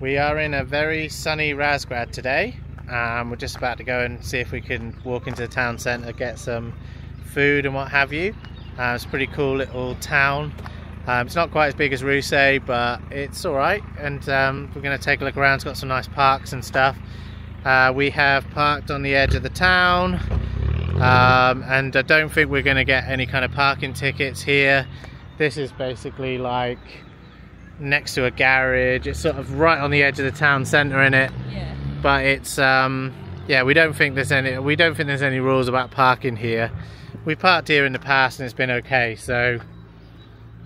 We are in a very sunny Razgrad today. We're just about to go and see if we can walk into the town centre, get some food and what have you. It's a pretty cool little town. It's not quite as big as Russet, but it's alright, and we're going to take a look around. It's got some nice parks and stuff. We have parked on the edge of the town, and I don't think we're going to get any kind of parking tickets here. This is basically like next to a garage. It's sort of right on the edge of the town centre in it. Yeah. But it's yeah, we don't think there's any rules about parking here. We parked here in the past and it's been okay. So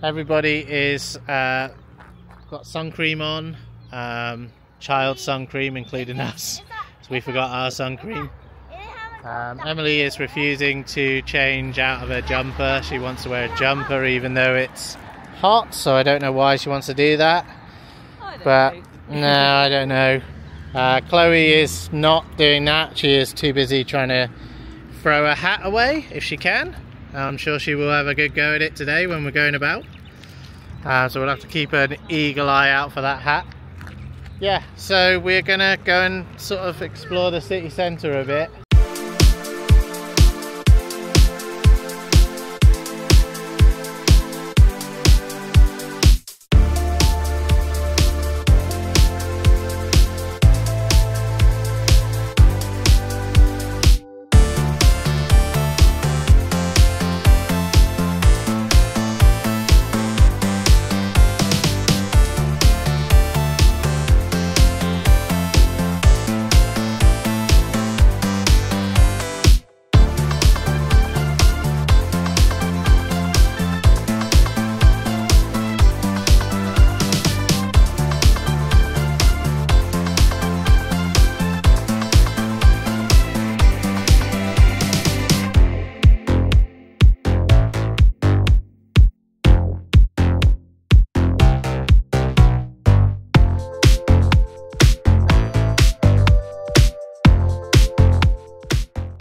everybody is got sun cream on, child sun cream including us. So we forgot our sun cream. Emily is refusing to change out of her jumper. She wants to wear a jumper even though it's hot, so I don't know why she wants to do that. But no, I don't know. Chloe is not doing that. She is too busy trying to throw her hat away if she can. I'm sure she will have a good go at it today when we're going about. So we'll have to keep an eagle eye out for that hat. Yeah, so we're gonna go and sort of explore the city centre a bit.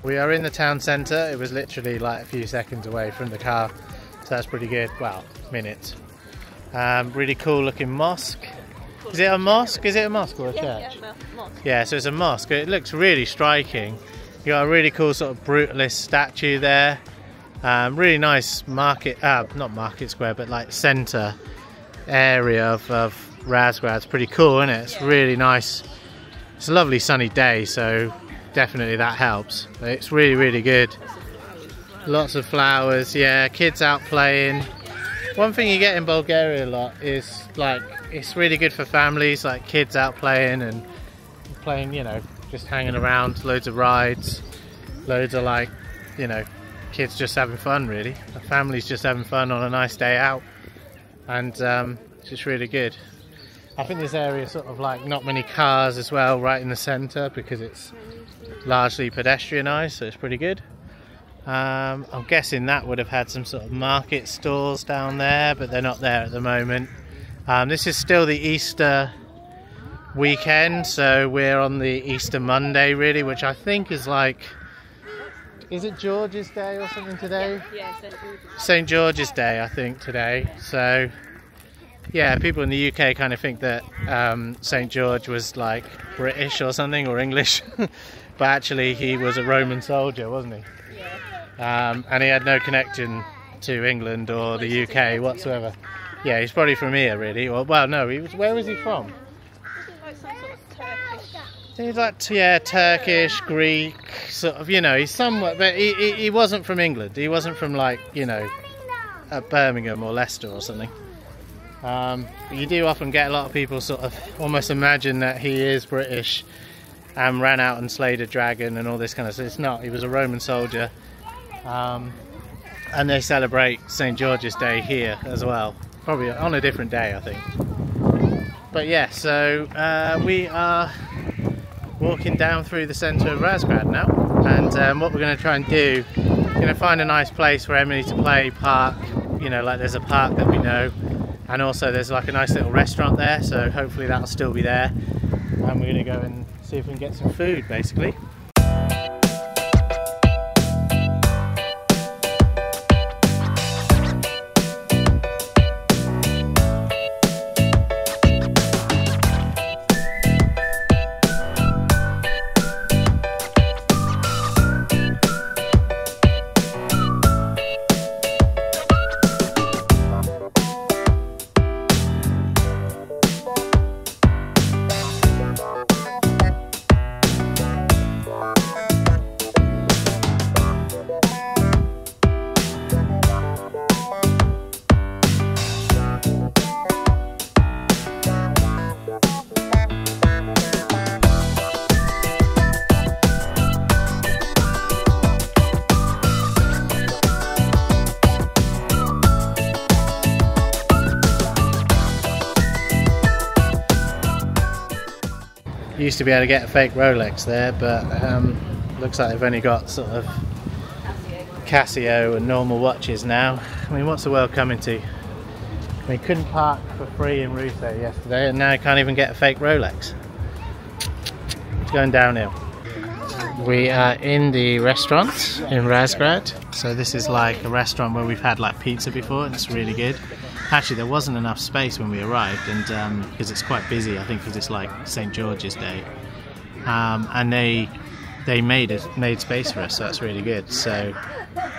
We are in the town centre. It was literally like a few seconds away from the car, so that's pretty good. Well, minutes. Really cool looking mosque. Is it a mosque? Is it a mosque or a church? Yeah, mosque. Yeah, so it's a mosque. It looks really striking. You got a really cool sort of brutalist statue there. Really nice market, not market square, but like centre area of Razgrad. It's pretty cool, isn't it? It's really nice. It's a lovely sunny day, so definitely that helps. It's really, really good. Lots of flowers, yeah, kids out playing. One thing you get in Bulgaria a lot is like, it's really good for families, like kids out playing and playing, you know, just hanging around, loads of rides, loads of like, you know, kids just having fun really. The family's just having fun on a nice day out, and it's just really good. I think this area is sort of like not many cars as well, right in the centre, because it's largely pedestrianised, so it's pretty good. I'm guessing that would have had some sort of market stalls down there, but they're not there at the moment. This is still the Easter weekend, so we're on the Easter Monday really, which I think is like, is it George's Day or something today? Yeah, St. George's Day I think today. So yeah, people in the UK kind of think that St. George was like British or something, or English. But actually he was a Roman soldier, wasn't he? Yeah. And he had no connection to England or the UK whatsoever. Yeah, he's probably from here really. Well, no, he was. Where was he from? Like some sort of Turkish. He's like, yeah, Turkish, Greek, sort of, you know, he's somewhat, but he wasn't from England. He wasn't from like, you know, Birmingham or Leicester or something. You do often get a lot of people sort of almost imagine that he is British and ran out and slayed a dragon and all this kind of stuff. It's not. He was a Roman soldier, and they celebrate St. George's Day here as well, probably on a different day I think. But yeah, so we are walking down through the centre of Razgrad now, and what we're going to try and do, we're going to find a nice place for Emily to play, park, you know, like there's a park that we know. And also there's like a nice little restaurant there, so hopefully that'll still be there. And we're going to go and see if we can get some food basically. used to be able to get a fake Rolex there, but looks like they've only got sort of Casio and normal watches now. I mean, what's the world coming to? We couldn't park for free in Russo yesterday, and now I can't even get a fake Rolex. It's going downhill. We are in the restaurant in Razgrad. So this is like a restaurant where we've had like pizza before, and it's really good. Actually, there wasn't enough space when we arrived, and because it's quite busy, I think because it's like St. George's Day, and they made space for us, so that's really good. So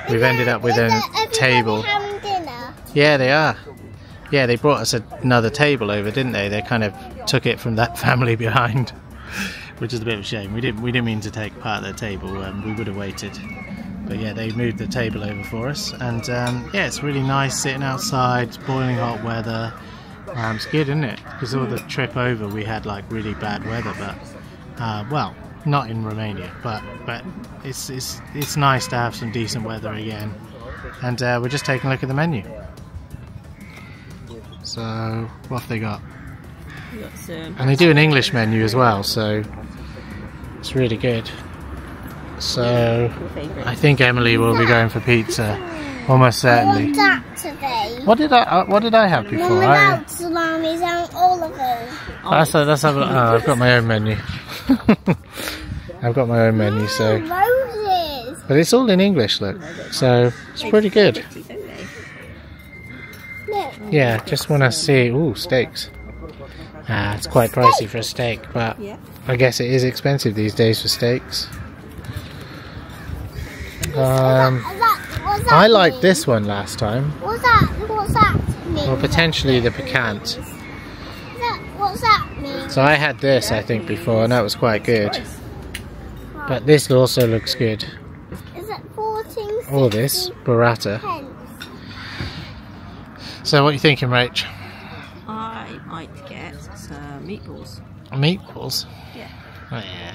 we've ended up with a table. Having dinner? Yeah, they are. Yeah, they brought us another table over, didn't they? They kind of took it from that family behind, which is a bit of a shame. We didn't mean to take part of their table. We would have waited, but yeah, they moved the table over for us, and yeah, it's really nice sitting outside. It's boiling hot weather. It's good, isn't it? Because all the trip over we had like really bad weather, but well, not in Romania, but it's nice to have some decent weather again. And we're just taking a look at the menu. So what have they got? And they do an English menu as well, so it's really good. So I think Emily will be going for pizza, almost certainly. What did I have before? Without salamis and olives. I've got my own menu. I've got my own menu, so. Roses. But it's all in English, look. So it's pretty good. Yeah, just want to see. Ooh, steaks. It's quite pricey for a steak, but I guess it is expensive these days for steaks. I liked this one last time. What's that mean? Well, potentially the piquant. What's that mean? So I had this, I think, before, and that was quite good. But this also looks good. Is it 14? All this burrata. So what are you thinking, Rach? I might get some meatballs. Meatballs? Yeah. Oh yeah.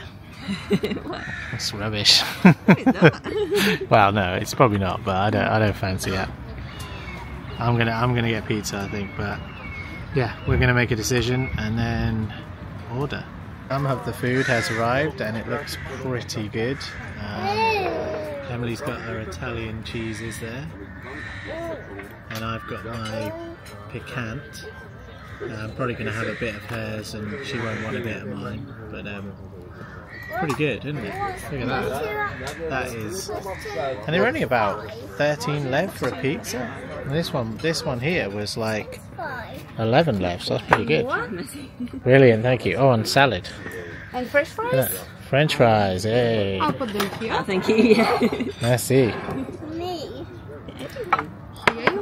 What? That's rubbish. It's not. Well, no, it's probably not, but I don't fancy that. I'm gonna get pizza, I think, but yeah, we're gonna make a decision and then order. Some of the food has arrived and it looks pretty good. Emily's got her Italian cheeses there, and I've got my piquant. I'm probably going to have a bit of hers and she won't want a bit of mine, but pretty good, isn't it? Look at that. That is, and they're only about 13 lev for a pizza. And this one here was like 11 lev, so that's pretty good. Brilliant, thank you. Oh, and salad. And French fries? French fries, hey. I'll put them here. Oh, thank you. Merci. Me.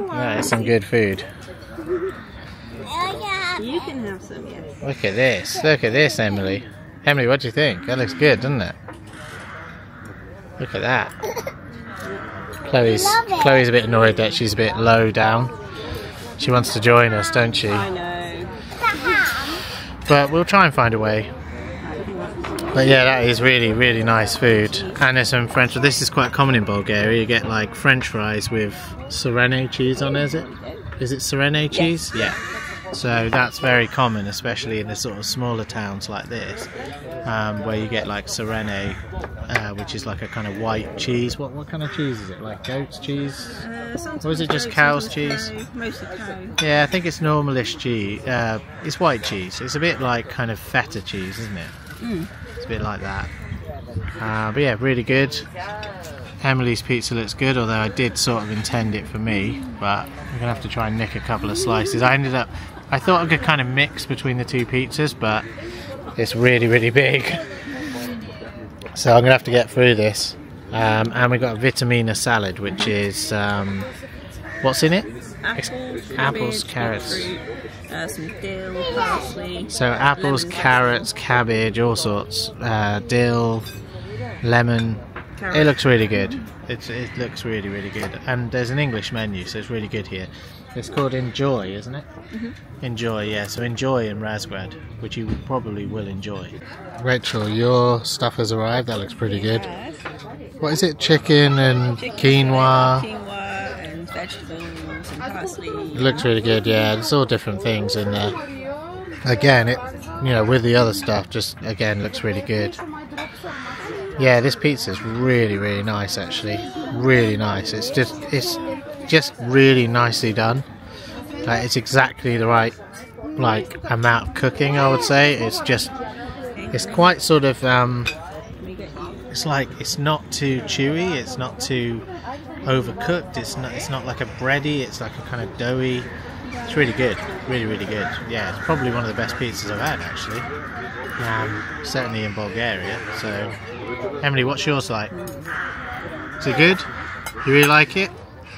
That is some good food. You can have some, yes. Look at this, Emily. Emily, what do you think? That looks good, doesn't it? Look at that. Chloe's a bit annoyed that she's a bit low down. She wants to join us, don't she? I know. But we'll try and find a way. But yeah, that is really, really nice food. And there's some French. This is quite common in Bulgaria. You get like French fries with Serene cheese on, is it? Is it Serene cheese? Yeah. So that's very common, especially in the sort of smaller towns like this, where you get like Serene, which is like a kind of white cheese. What kind of cheese is it? Like goat's cheese? Or is it just cow's cheese? Mostly cow. Yeah, I think it's normalish cheese. It's white cheese. It's a bit like kind of feta cheese, isn't it? Mm. It's a bit like that. But yeah, really good. Emily's pizza looks good, although I did sort of intend it for me, but I'm gonna have to try and nick a couple of slices. I thought I could kind of mix between the two pizzas, but it's really, really big. So I'm gonna have to get through this. And we've got a Vitamina salad, which is what's in it? Apples, carrots. Fruit, some dill, parsley. So apples, carrots, cabbage, all sorts. Dill, lemon. It looks really good. It looks really, really good. And there's an English menu, so it's really good here. It's called Enjoy, isn't it? Mm-hmm. Enjoy, yeah. So Enjoy in Razgrad, which you probably will enjoy. Rachel, your stuff has arrived. That looks pretty good. What is it? Chicken and quinoa. Quinoa and vegetables and parsley. It looks really good, yeah. There's all different things in there. Again, you know, with the other stuff, just again looks really good. Yeah, this pizza is really, really nice actually. Really nice. It's just really nicely done. Like, it's exactly the right like amount of cooking, I would say. It's quite sort of it's like, it's not too chewy, it's not too overcooked, it's not like a bready, it's like a kind of doughy. It's really good, really, really good. Yeah, it's probably one of the best pizzas I've had actually. Certainly in Bulgaria. So, Emily, what's yours like? Is it good? You really like it?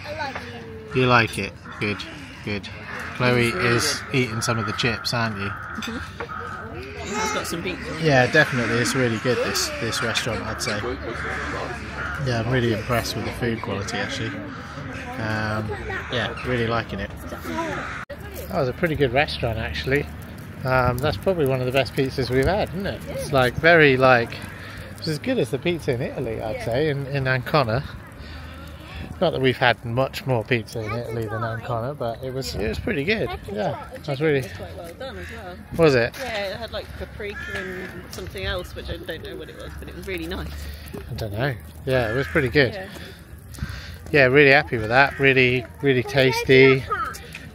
I like it. You like it? Good, good. Chloe is eating some of the chips, aren't you? It has got some pizza. Yeah, definitely. It's really good, this restaurant, I'd say. Yeah, I'm really impressed with the food quality actually. Yeah, really liking it. That was a pretty good restaurant actually. That's probably one of the best pizzas we've had, isn't it? It's like very like, it's as good as the pizza in Italy, I'd say, in Ancona. Not that we've had much more pizza in Italy than Ancona, but it was pretty good. Yeah, it was really. It was quite well done as well. Was it? Yeah, it had like paprika and something else, which I don't know what it was, but it was really nice. I don't know. Yeah, it was pretty good. Yeah, really happy with that. Really, really tasty.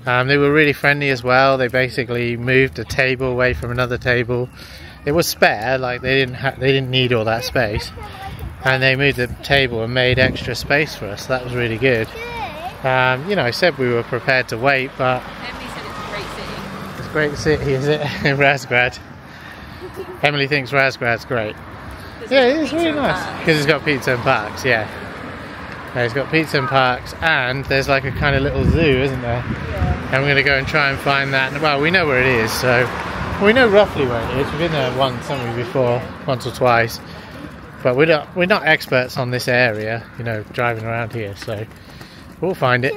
They were really friendly as well. They basically moved a table away from another table. It was spare, like they didn't need all that space, and they moved the table and made extra space for us. That was really good. You know, I said we were prepared to wait, but Emily said it's a great city. it's a great city, is it? In Razgrad. Emily thinks Razgrad's great. Yeah, it is really nice because it's got pizza and parks. Yeah. It's got pizza and parks, and there's like a kind of little zoo, isn't there? Yeah. And we're going to go and try and find that. Well, we know where it is, so we know roughly where it is. We've been there once, haven't we, before, once or twice. But we're not experts on this area, you know, driving around here, so we'll find it.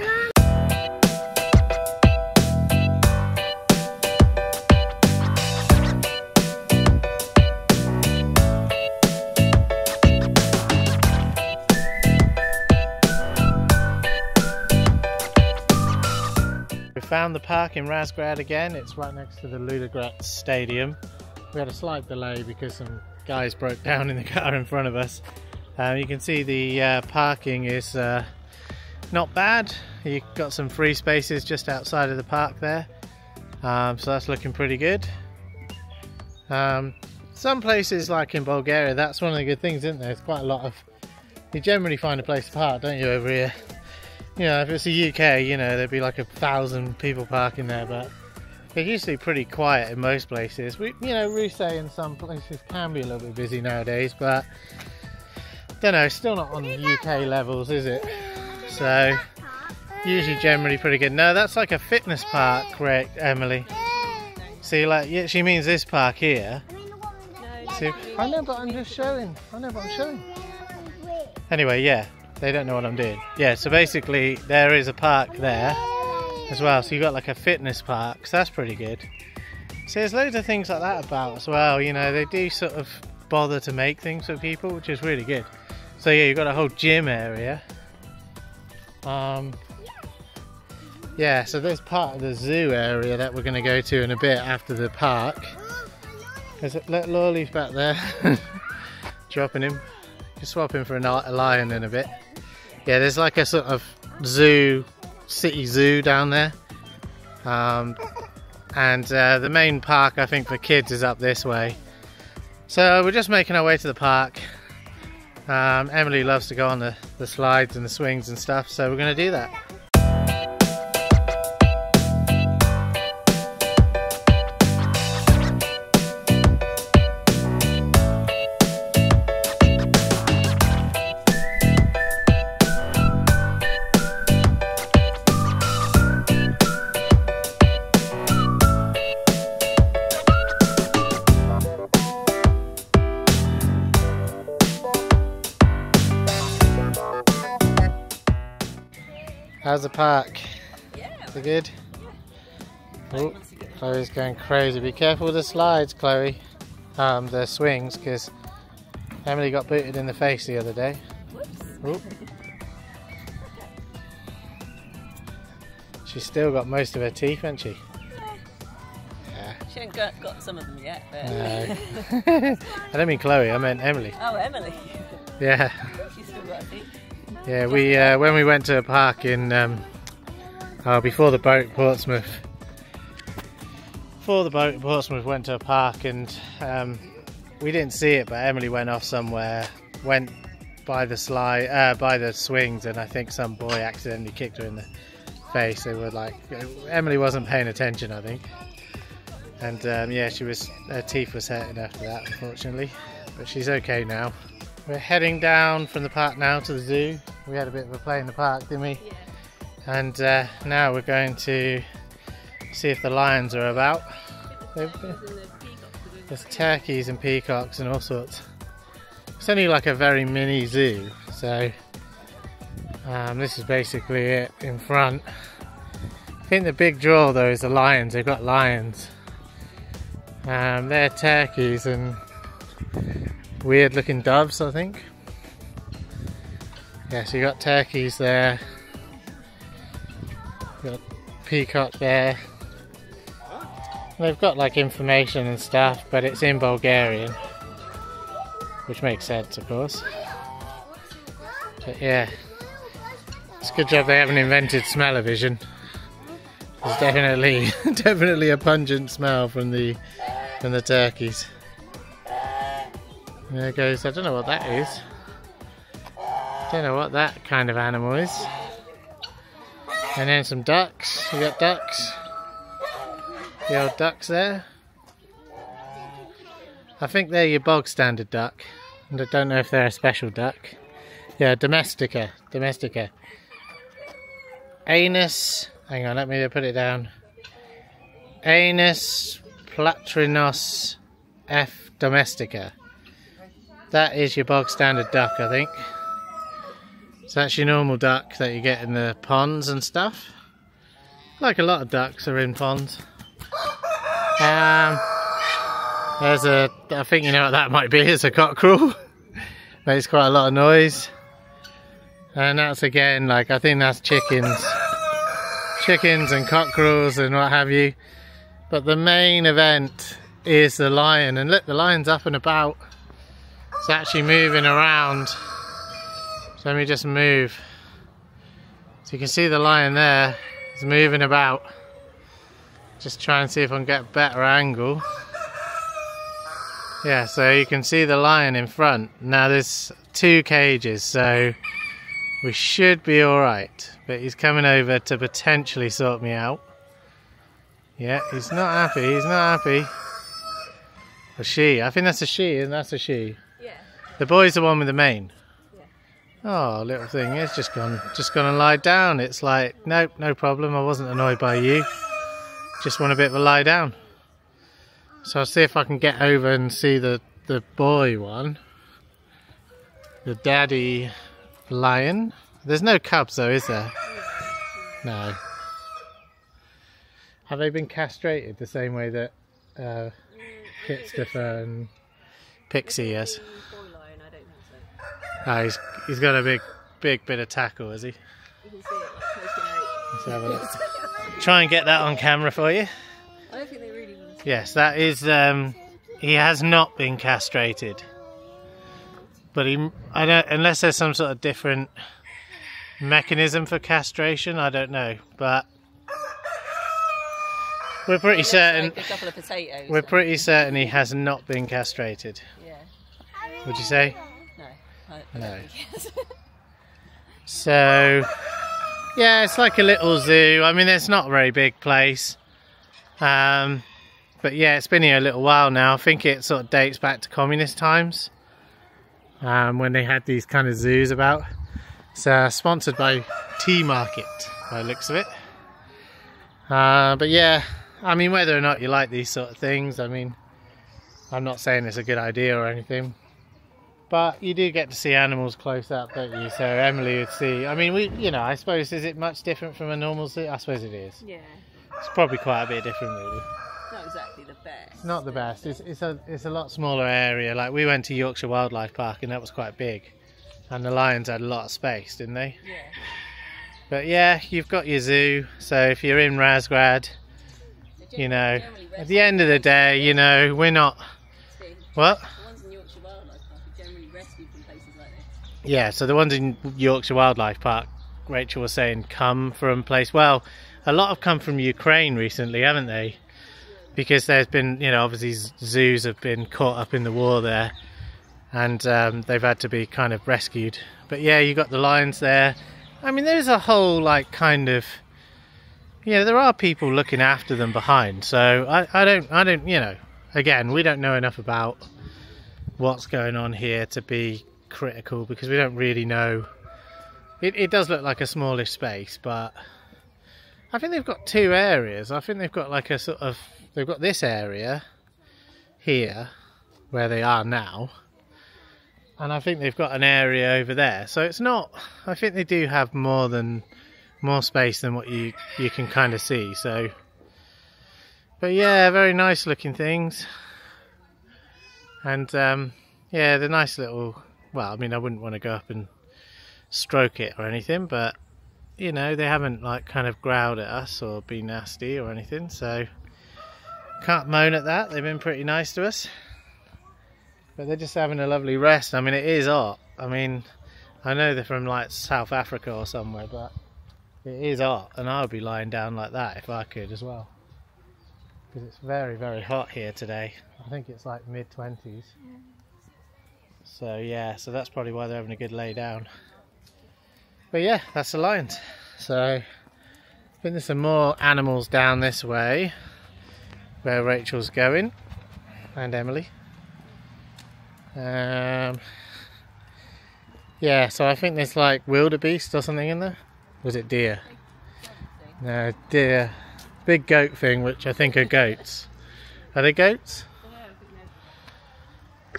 We found the park in Razgrad again. It's right next to the Ludogorets Stadium. We had a slight delay because some guys broke down in the car in front of us. You can see the parking is not bad. You've got some free spaces just outside of the park there, so that's looking pretty good. Some places like in Bulgaria, that's one of the good things, isn't there? There's quite a lot of, you generally find a place to park, don't you, over here? You know, if it's the UK, you know, there'd be like 1,000 people parking there, but they're usually pretty quiet in most places. You know, Rousset in some places can be a little bit busy nowadays, but don't know, still not on UK levels, is it? So, usually generally pretty good. No, that's like a fitness park, correct, Emily? See, like, yeah, she means this park here. See, I know, but I'm just showing. I know, but I'm showing. Anyway, yeah. They don't know what I'm doing. Yeah, so basically there is a park there as well. So you've got like a fitness park, so that's pretty good. So there's loads of things like that about as well. You know, they do sort of bother to make things for people, which is really good. So yeah, you've got a whole gym area. Yeah, so there's part of the zoo area that we're going to go to in a bit after the park. There's a little Lolly's back there. Dropping him. Just swap him for a lion in a bit. Yeah, there's like a sort of zoo, city zoo down there. And the main park, I think, for kids is up this way. So we're just making our way to the park. Emily loves to go on the slides and the swings and stuff, so we're going to do that. How's the park? Yeah. Is it good? Oh, Chloe's going crazy. Be careful with the slides, Chloe. The swings, because Emily got booted in the face the other day. Whoops. She's still got most of her teeth, hasn't she? Yeah. She didn't got some of them yet. But... No. I don't mean Chloe, I meant Emily. Oh, Emily. Yeah. She's still got a feet. Yeah, we when we went to a park in before the boat Portsmouth. Before the boat in Portsmouth went to a park and we didn't see it, but Emily went off somewhere, went by the by the swings, and I think some boy accidentally kicked her in the face. They were like, Emily wasn't paying attention, I think, and yeah, her teeth was hurting after that, unfortunately, but she's okay now. We're heading down from the park now to the zoo. We had a bit of a play in the park, didn't we? Yeah. And now we're going to see if the lions are about. There's turkeys and peacocks and all sorts. It's only like a very mini zoo, so this is basically it in front. I think the big draw though is the lions. They've got lions. They're turkeys and weird looking doves, I think. Yeah, so you got turkeys there. Got a peacock there. They've got like information and stuff, but it's in Bulgarian, which makes sense, of course. But yeah, it's a good job they haven't invented smell-o-vision. There's definitely a pungent smell from the turkeys. And there goes. I don't know what that is. Don't know what that kind of animal is. And then some ducks. You got ducks. The old ducks there. I think they're your bog standard duck, and I don't know if they're a special duck. Yeah, domestica. Anus, hang on, let me put it down. Anus platrinos F domestica. That is your bog standard duck, I think. So that's your normal duck that you get in the ponds and stuff. Like a lot of ducks are in ponds. There's I think you know what that might be, it's a cockerel. Makes quite a lot of noise. And that's again, like, I think that's chickens. Chickens and cockerels and what have you. But the main event is the lion. And look, the lion's up and about. It's actually moving around. So let me just move. So you can see the lion there. It's moving about. Just try and see if I can get a better angle. Yeah, so you can see the lion in front. Now there's 2 cages, so we should be alright. But he's coming over to potentially sort me out. Yeah, he's not happy, Or she, I think that's a she, and that's a she. Yeah. The boy's the one with the mane. Yeah. Oh, little thing, it's just gone and lied down. It's like, nope, no problem, I wasn't annoyed by you. Just want a bit of a lie down. So I'll see if I can get over and see the boy one. The daddy lion. There's no cubs though, is there? No. Have they been castrated the same way that Kitstopher and Pixie is? Oh, he's got a big bit of tackle, has he? You can see it like poking out. Let's have a look. Try and get that on camera for you. I don't think they really want to. Yes, that is. He has not been castrated, but I don't. Unless there's some sort of different mechanism for castration, I don't know. But we're pretty certain. Like a couple of potatoes. We're pretty certain he has not been castrated. Yeah. Would you say? No. I No. don't think yes. So. Yeah, it's like a little zoo. I mean, it's not a very big place. But yeah, it's been here a little while now. I think it sort of dates back to communist times. When they had these kind of zoos about. It's sponsored by Tea Market, by the looks of it. But yeah, I mean, whether or not you like these sort of things, I mean, I'm not saying it's a good idea or anything. But you do get to see animals close up, don't you? So Emily would see. I mean, I suppose, is it much different from a normal zoo? I suppose it is. Yeah. It's probably quite a bit different, really. Not exactly the best. It's not the best. It's a lot smaller area. Like, we went to Yorkshire Wildlife Park and that was quite big, and the lions had a lot of space, didn't they? Yeah. But yeah, you've got your zoo. So if you're in Razgrad, you know, at the end of the day, you know, we're not... What? The ones in Yorkshire Wildlife Park are generally rescued from places like this. Yeah, so the ones in Yorkshire Wildlife Park, Rachel was saying, come from place... Well, a lot have come from Ukraine recently, haven't they? Because there's been, you know, obviously zoos have been caught up in the war there. And they've had to be kind of rescued. But yeah, you got the lions there. I mean, there's a whole, like, kind of... Yeah, there are people looking after them behind. So I don't, you know... Again, we don't know enough about what's going on here to be critical because we don't really know. It does look like a smallish space, but I think they've got two areas. I think they've got like a sort of... They've got this area here where they are now, and I think they've got an area over there. So it's not... I think they do have more space than what you can kind of see. So... But yeah, very nice looking things. And yeah, the nice little... Well, I mean, I wouldn't want to go up and stroke it or anything, but, you know, they haven't, like, kind of growled at us or been nasty or anything, so can't moan at that. They've been pretty nice to us. But they're just having a lovely rest. I mean, it is hot. I mean, I know they're from, like, South Africa or somewhere, but it is hot, and I would be lying down like that if I could as well. Because it's very, very hot here today. I think it's like mid-20s. So yeah, so that's probably why they're having a good lay down. But yeah, that's the lions. So I think there's some more animals down this way where Rachel's going, and Emily. Yeah, so I think there's like wildebeest or something in there. Was it deer? No, deer. Big goat thing, which I think are goats. Are they goats?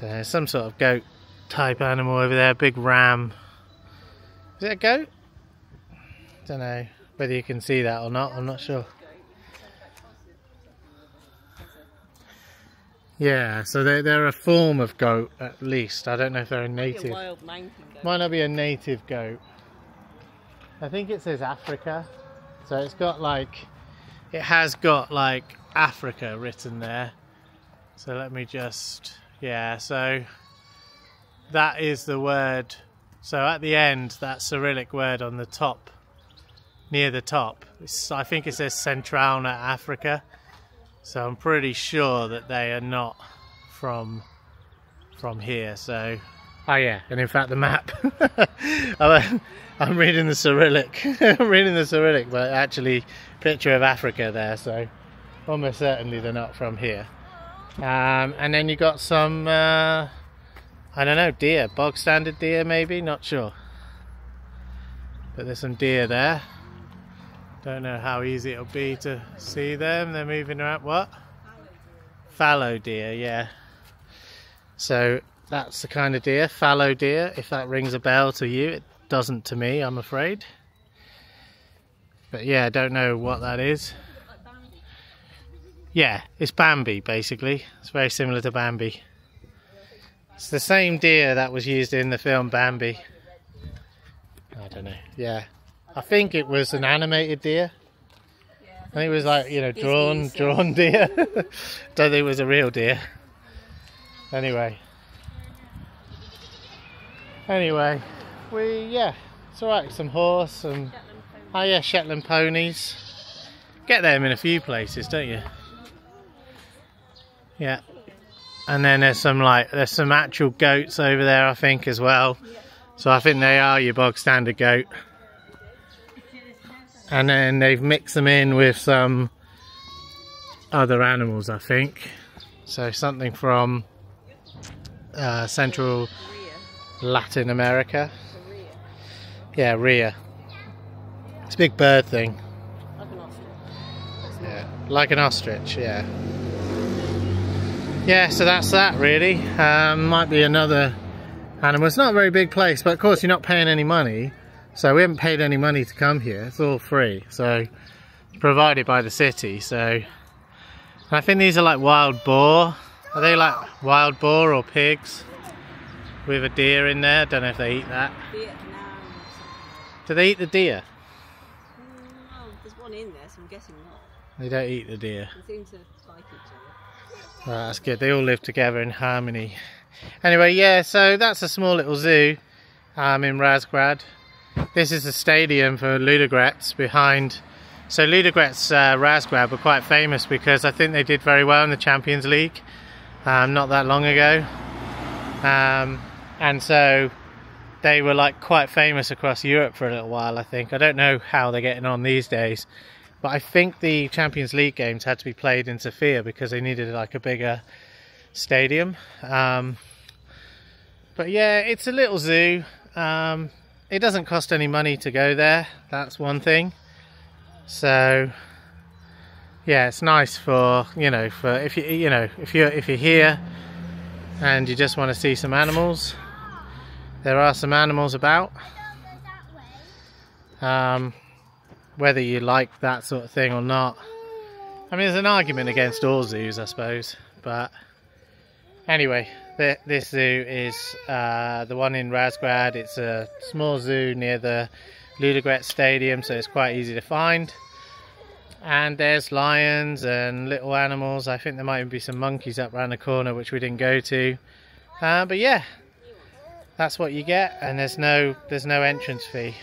There's some sort of goat type animal over there, big ram. Is it a goat? Don't know whether you can see that or not, I'm not sure. Yeah, so they're a form of goat at least. I don't know if they're a native. Wild mountain goat. Might not be a native goat. I think it says Africa. So it's got like... It has got like Africa written there. So let me just... Yeah, so that is the word. So at the end, that Cyrillic word on the top, near the top, I think it says Centralna Africa. So I'm pretty sure that they are not from here. So, oh yeah, and in fact the map. I'm reading the Cyrillic. I'm reading the Cyrillic, but actually picture of Africa there. So almost certainly they're not from here. And then you got some, I don't know, deer, bog standard deer maybe, not sure. But there's some deer there. Don't know how easy it'll be to see them. They're moving around. What? Fallow deer, yeah. So that's the kind of deer, fallow deer. If that rings a bell to you, it doesn't to me, I'm afraid. But yeah, I don't know what that is. Yeah, it's Bambi basically. It's very similar to Bambi. It's the same deer that was used in the film Bambi. I don't know. Yeah, I think it was an animated deer. I think it was like, you know, drawn deer. Don't think it was a real deer. Anyway, it's alright. Some horse, some Shetland ponies. Get them in a few places, don't you? Yeah, and then there's some actual goats over there, I think, as well. So I think they are your bog standard goat. And then they've mixed them in with some other animals, I think. So something from Central Latin America. Yeah, rhea. It's a big bird thing. Like an ostrich. Yeah, like an ostrich, yeah. Yeah, so that's that really. Might be another animal. It's not a very big place, but of course you're not paying any money. So we haven't paid any money to come here. It's all free. So it's provided by the city. So I think these are like wild boar. Are they like wild boar or pigs? With a deer in there. Don't know if they eat that. Do they eat the deer? Well, there's one in there, so I'm guessing not. They don't eat the deer. They seem to like each other. Right, that's good. They all live together in harmony. Anyway, yeah, so that's a small little zoo in Razgrad. This is the stadium for Ludogorets behind. So Ludogorets Razgrad were quite famous because I think they did very well in the Champions League not that long ago. And so they were like quite famous across Europe for a little while, I think. I don't know how they're getting on these days, but I think the Champions League games had to be played in Sofia because they needed like a bigger stadium. But yeah, it's a little zoo. It doesn't cost any money to go there, that's one thing. So yeah, it's nice for, you know, for if you're here and you just want to see some animals. There are some animals about. Whether you like that sort of thing or not. I mean, there's an argument against all zoos, I suppose. But anyway, this zoo is the one in Razgrad. It's a small zoo near the Ludogorets Stadium, so it's quite easy to find. And there's lions and little animals. I think there might even be some monkeys up around the corner, which we didn't go to. But yeah, that's what you get, and there's no entrance fee.